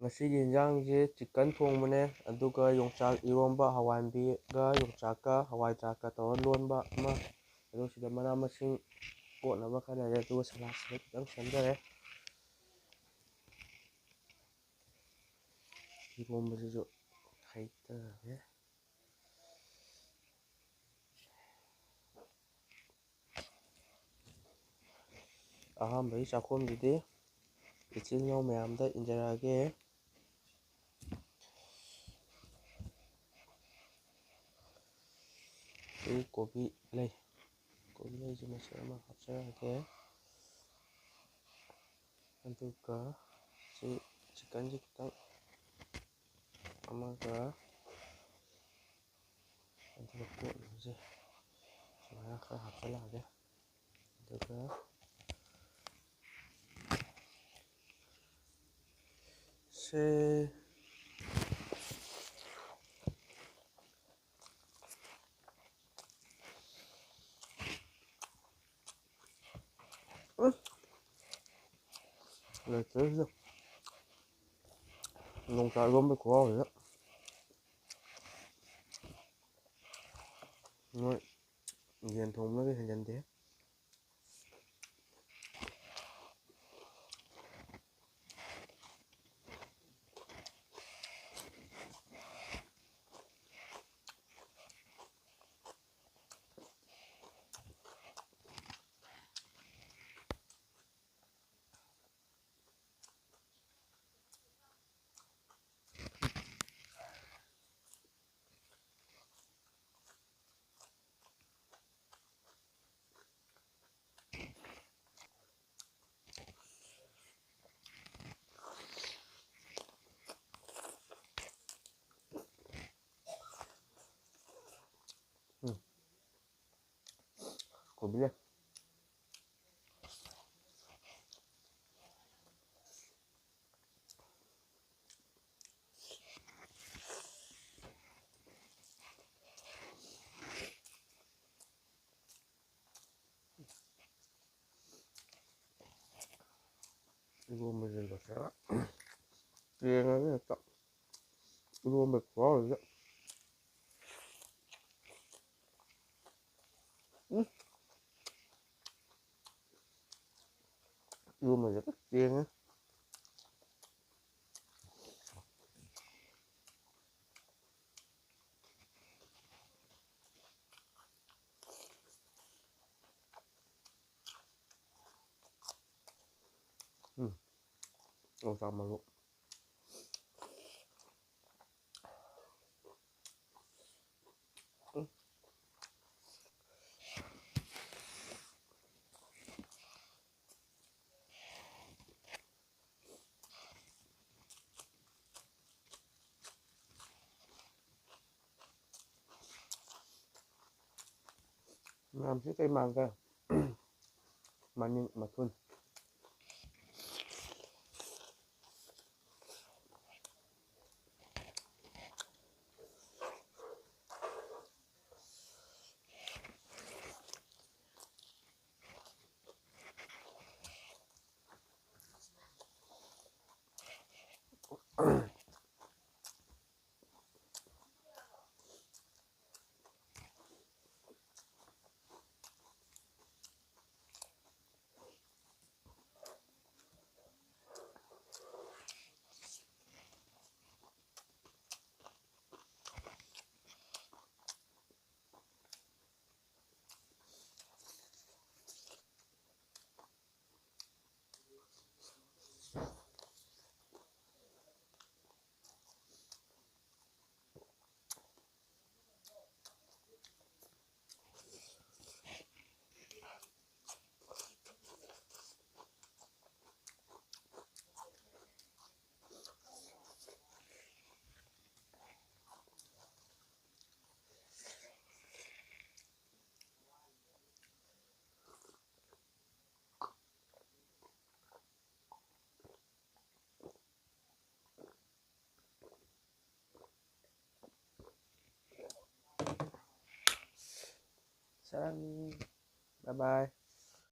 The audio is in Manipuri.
ꯉꯁꯤꯒꯤ ꯏꯟꯖꯥꯡꯁꯦ ꯆꯤꯛꯀꯟ ꯊꯣꯡꯕꯅꯦ ꯑꯗꯨꯒ ꯌꯣꯡꯆꯥꯛ ꯏꯔꯣꯝꯕ ꯍꯋꯥꯏꯟꯕꯤꯒ ꯌꯣꯡꯆꯥꯛꯀ ꯍꯋꯥꯏꯊꯔꯥꯛꯀ ꯇꯧꯔ ꯂꯣꯟꯕ ꯑꯃ ꯑꯗꯨ ꯁꯤꯗ ꯃꯅꯥ ꯃꯁꯤꯡ ꯀꯣꯠꯅꯕ ꯈꯔ ꯂꯩꯔꯦ ꯑꯗꯨꯒ ꯁꯂꯥꯠꯁꯤꯗ ꯈꯤꯇꯪ ꯁꯦꯝꯖꯔꯦ ꯏꯔꯣꯝꯕꯁꯤꯁꯨ ꯍꯩꯇꯔꯦ ꯑꯍꯥꯟꯕꯒꯤ ꯆꯥꯛꯈꯨꯝꯁꯤꯗꯤ ꯏꯆꯤꯜ ꯏꯅꯥꯎ ꯃꯌꯥꯝꯗ ꯏꯟꯖꯔꯛꯑꯒꯦ ꯁꯤ ꯀꯣꯕꯤ ꯂꯩꯁꯤ ꯃꯆꯦꯠ ꯑꯃ ꯍꯥꯞꯆꯔꯒꯦ ꯑꯗꯨꯒ ꯁꯤ ꯆꯤꯛꯀꯟꯁꯤ ꯈꯤꯇꯪ ꯑꯃꯒ ꯑꯗꯨꯒ ꯀꯣꯠꯅꯕꯁꯦ ꯁꯨꯃꯥꯏꯅ ꯈꯔ ꯍꯥꯞꯆꯤꯜꯂꯛꯑꯒꯦ ꯑꯗꯨꯒ ꯌꯣꯡꯆꯥꯛ ꯏꯔꯣꯝꯕ ꯈꯨꯍꯥꯎꯁꯤꯗ ꯅꯣꯏ ꯌꯦꯟ ꯊꯣꯡꯕꯅꯒ ꯍꯦꯟꯖꯟꯗꯦ ꯀꯣꯕꯤ ꯂꯩ 이거면 이렇게 얘는 딱 이거면 좋아하는데 이거면 이렇게 얘는 잠깐만요. làm chiếc cây màng cơ mà thun Bye bye.